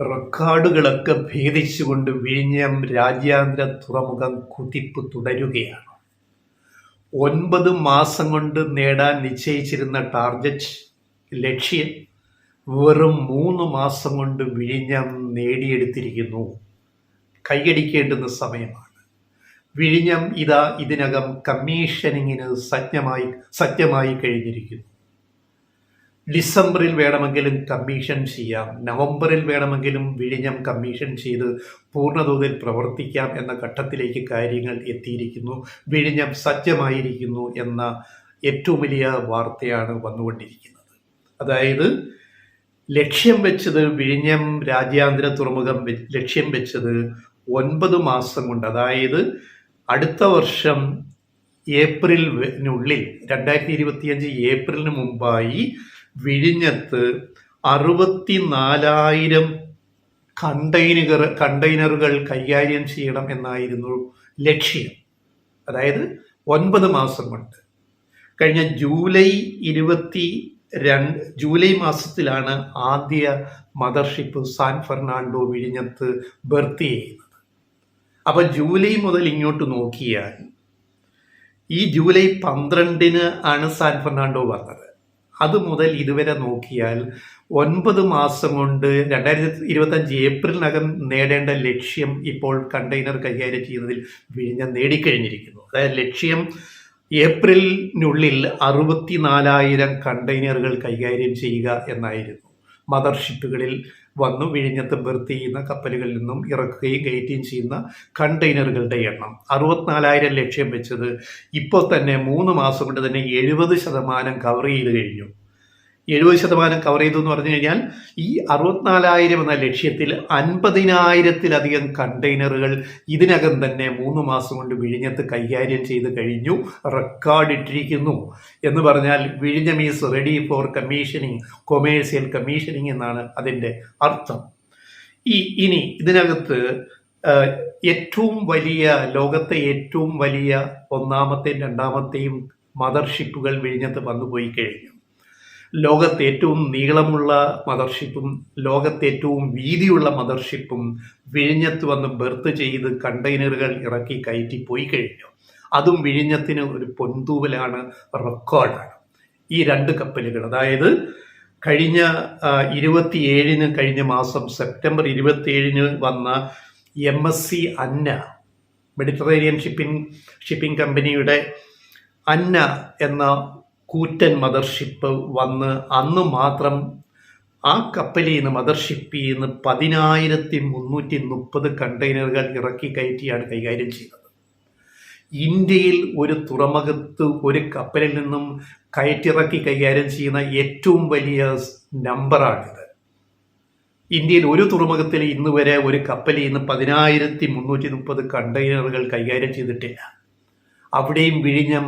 റെക്കോർഡുകളൊക്കെ ഭേദിച്ചുകൊണ്ട് വിഴിഞ്ഞം രാജ്യാന്തര തുറമുഖം കുതിപ്പ് തുടരുകയാണ്. 9 മാസം കൊണ്ട് നേടാൻ നിശ്ചയിച്ചിരുന്ന ടാർഗറ്റ് ലക്ഷ്യം വെറും 3 മാസം കൊണ്ട് വിഴിഞ്ഞം നേടിയെടുത്തിരിക്കുന്നു. കൈയടിക്കേണ്ടുന്ന സമയമാണ്. വിഴിഞ്ഞം ഇതിനകം കമ്മീഷനിങ്ങിന് സജ്ജമായി കഴിഞ്ഞിരിക്കുന്നു. ഡിസംബറിൽ വേണമെങ്കിലും കമ്മീഷൻ ചെയ്യാം, നവംബറിൽ വേണമെങ്കിലും വിഴിഞ്ഞം കമ്മീഷൻ ചെയ്ത് പൂർണ്ണതോതിൽ പ്രവർത്തിക്കാം എന്ന ഘട്ടത്തിലേക്ക് കാര്യങ്ങൾ എത്തിയിരിക്കുന്നു. വിഴിഞ്ഞം സജ്ജമായിരിക്കുന്നു എന്ന ഏറ്റവും വലിയ വാർത്തയാണ് വന്നുകൊണ്ടിരിക്കുന്നത്. അതായത് ലക്ഷ്യം വെച്ചത് വിഴിഞ്ഞം രാജ്യാന്തര തുറമുഖം ലക്ഷ്യം വെച്ചത് 9 മാസം കൊണ്ട്, അതായത് അടുത്ത വർഷം ഏപ്രിലിനുള്ളിൽ 2025 ഏപ്രിലിന് മുമ്പായി വിഴിഞ്ഞത്ത് 64,000 കണ്ടെയ്നറുകൾ കൈകാര്യം ചെയ്യണം എന്നായിരുന്നു ലക്ഷ്യം. അതായത് 9 മാസം കൊണ്ട്. കഴിഞ്ഞ ജൂലൈ മാസത്തിലാണ് ആദ്യ മദർഷിപ്പ് സാൻ ഫെർണാണ്ടോ വിഴിഞ്ഞത്ത് ബർത്ത് ചെയ്യുന്നത്. അപ്പൊ ജൂലൈ മുതൽ ഇങ്ങോട്ട് നോക്കിയാൽ ഈ ജൂലൈ 12 ആണ് സാൻ ഫെർണാണ്ടോ വന്നത്. അത് മുതൽ ഇതുവരെ നോക്കിയാൽ 9 മാസം കൊണ്ട് 2025 ഏപ്രിലിനകം നേടേണ്ട ലക്ഷ്യം ഇപ്പോൾ കണ്ടെയ്നർ കൈകാര്യം ചെയ്യുന്നതിൽ വിഴിഞ്ഞം നേടിക്കഴിഞ്ഞിരിക്കുന്നു. അതായത് ലക്ഷ്യം ഏപ്രിലിനുള്ളിൽ 64,000 കണ്ടെയ്നറുകൾ കൈകാര്യം ചെയ്യുക എന്നായിരുന്നു. മദർഷിപ്പുകളിൽ വന്നു വിഴിഞ്ഞത്ത് ബർത്ത് ചെയ്യുന്ന കപ്പലുകളിൽ നിന്നും ഇറക്കുകയും കയറ്റുകയും ചെയ്യുന്ന കണ്ടെയ്നറുകളുടെ എണ്ണം 64,000 ലക്ഷ്യം വെച്ചത് ഇപ്പോൾ തന്നെ 3 മാസം കൊണ്ട് തന്നെ 70% കവർ ചെയ്ത് കഴിഞ്ഞു. 70% കവർ ചെയ്തു എന്ന് പറഞ്ഞു കഴിഞ്ഞാൽ ഈ 64,000 എന്ന ലക്ഷ്യത്തിൽ 50,000-ത്തിലധികം കണ്ടെയ്നറുകൾ ഇതിനകം തന്നെ 3 മാസം കൊണ്ട് വിഴിഞ്ഞത്ത് കൈകാര്യം ചെയ്ത് കഴിഞ്ഞു, റെക്കോർഡ് ഇട്ടിരിക്കുന്നു. എന്ന് പറഞ്ഞാൽ വിഴിഞ്ഞം is ready for commissioning, commercial commissioning എന്നാണ് അതിൻ്റെ അർത്ഥം. ഇനി ഇതിനകത്ത് ലോകത്തെ ഏറ്റവും വലിയ ഒന്നാമത്തെയും രണ്ടാമത്തെയും മദർഷിപ്പുകൾ വിഴിഞ്ഞത്ത് വന്നുപോയി കഴിഞ്ഞു. ലോകത്ത് ഏറ്റവും നീളമുള്ള മദർഷിപ്പും ലോകത്തെ ഏറ്റവും വീതിയുള്ള മദർഷിപ്പും വിഴിഞ്ഞത്ത് വന്ന് ബർത്ത് ചെയ്ത് കണ്ടെയ്നറുകൾ ഇറക്കി കയറ്റി പോയി കഴിഞ്ഞു. അതും വിഴിഞ്ഞത്തിന് ഒരു പൊൻതൂവലാണ്, റെക്കോർഡാണ്. ഈ 2 കപ്പലുകൾ, അതായത് കഴിഞ്ഞ 27-ന് കഴിഞ്ഞ മാസം സെപ്റ്റംബർ 27-ന് വന്ന MSC അന്ന, മെഡിറ്ററേനിയൻ ഷിപ്പിംഗ് കമ്പനിയുടെ അന്ന എന്ന കൂറ്റൻ മദർഷിപ്പ് വന്ന് അന്ന് മാത്രം ആ കപ്പലിൽ നിന്ന് മദർഷിപ്പിൽ നിന്ന് 10,330 കണ്ടെയ്നറുകൾ ഇറക്കി കയറ്റിയാണ് കൈകാര്യം ചെയ്തത്. ഇന്ത്യയിൽ ഒരു തുറമുഖത്ത് ഒരു കപ്പലിൽ നിന്നും കയറ്റിറക്കി കൈകാര്യം ചെയ്യുന്ന ഏറ്റവും വലിയ നമ്പറാണിത്. ഇന്ത്യയിൽ ഒരു തുറമുഖത്തിൽ ഇന്ന് വരെ ഒരു കപ്പലിൽ നിന്ന് 10,330 കണ്ടെയ്നറുകൾ കൈകാര്യം ചെയ്തിട്ടില്ല. അവിടെയും വിഴിഞ്ഞം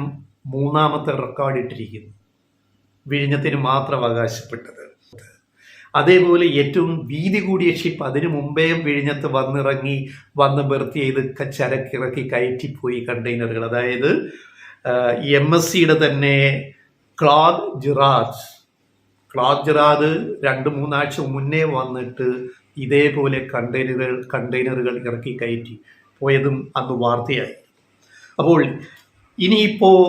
3ാമത്തെ റെക്കോർഡ് ഇട്ടിരിക്കുന്നു, വിഴിഞ്ഞത്തിന് മാത്രം അവകാശപ്പെട്ടത്. അതേപോലെ ഏറ്റവും വീതി കൂടിയ ഷിപ്പ് അതിനു മുമ്പേ വിഴിഞ്ഞത്ത് വന്ന് ബർത്ത് ചെയ്ത് ചരക്കിറക്കി കയറ്റിപ്പോയി കണ്ടെയ്നറുകൾ. അതായത് MSCയുടെ തന്നെ ക്ലോത്ത് ജിറാദ് 2-3 ആഴ്ച മുന്നേ വന്നിട്ട് ഇതേപോലെ കണ്ടെയ്നറുകൾ ഇറക്കി കയറ്റി പോയതും അന്ന് വാർത്തയായി. അപ്പോൾ ഇനിയിപ്പോൾ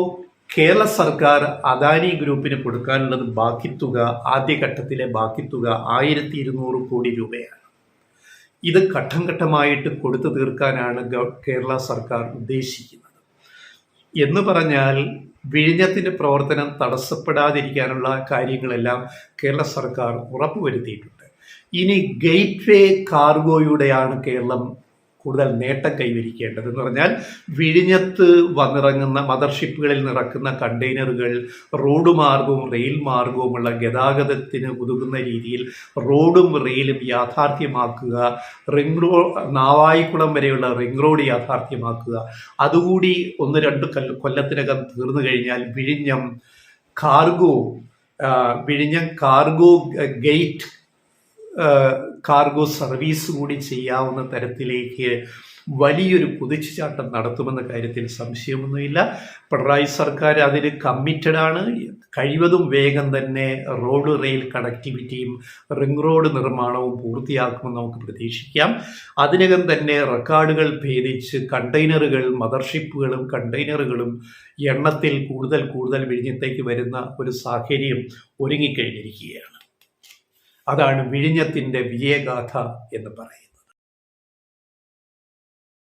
കേരള സർക്കാർ അദാനി ഗ്രൂപ്പിന് കൊടുക്കാനുള്ളത് ആദ്യഘട്ടത്തിലെ ബാക്കി തുക 1,200 കോടി രൂപയാണ്. ഇത് ഘട്ടം ഘട്ടമായിട്ട് കൊടുത്തു തീർക്കാനാണ് കേരള സർക്കാർ ഉദ്ദേശിക്കുന്നത്. എന്ന് പറഞ്ഞാൽ വിഴിഞ്ഞത്തിൻ്റെ പ്രവർത്തനം തടസ്സപ്പെടാതിരിക്കാനുള്ള കാര്യങ്ങളെല്ലാം കേരള സർക്കാർ ഉറപ്പുവരുത്തിയിട്ടുണ്ട്. ഇനി ഗേറ്റ്വേ കാർഗോയുടെയാണ് കേരളം കൂടുതൽ നേട്ടം കൈവരിക്കേണ്ടത്. എന്ന് പറഞ്ഞാൽ വിഴിഞ്ഞത്ത് വന്നിറങ്ങുന്ന മദർഷിപ്പുകളിൽ നിറക്കുന്ന കണ്ടെയ്നറുകൾ റോഡ് മാർഗവും റെയിൽ മാർഗവുമുള്ള ഗതാഗതത്തിന് ഉതകുന്ന രീതിയിൽ റോഡും റെയിലും യാഥാർത്ഥ്യമാക്കുക, നാവായിക്കുളം വരെയുള്ള റിംഗ് റോഡ് യാഥാർത്ഥ്യമാക്കുക. അതുകൂടി 1-2 കൊല്ലത്തിനകം തീർന്നു കഴിഞ്ഞാൽ വിഴിഞ്ഞം കാർഗോ ഗേറ്റ് കാർഗോ സർവീസ് കൂടി ചെയ്യാവുന്ന തരത്തിലേക്ക് വലിയൊരു കുതിച്ചുചാട്ടം നടത്തുമെന്ന കാര്യത്തിൽ സംശയമൊന്നുമില്ല. പിണറായി സർക്കാർ അതിന് കമ്മിറ്റഡ് ആണ്. കഴിവതും വേഗം തന്നെ റോഡ് റെയിൽ കണക്ടിവിറ്റിയും റിംഗ് റോഡ് നിർമ്മാണവും പൂർത്തിയാക്കുമെന്ന് നമുക്ക് പ്രതീക്ഷിക്കാം. അതിനകം തന്നെ റെക്കോർഡുകൾ ഭേദിച്ച് കണ്ടെയ്നറുകൾ, മദർഷിപ്പുകളും കണ്ടെയ്നറുകളും എണ്ണത്തിൽ കൂടുതൽ വിഴിഞ്ഞത്തേക്ക് വരുന്ന ഒരു സാഹചര്യം ഒരുങ്ങിക്കഴിഞ്ഞിരിക്കുകയാണ്. അതാണ് വിഴിഞ്ഞത്തിൻ്റെ വിജയഗാഥ എന്ന് പറയുന്നത്.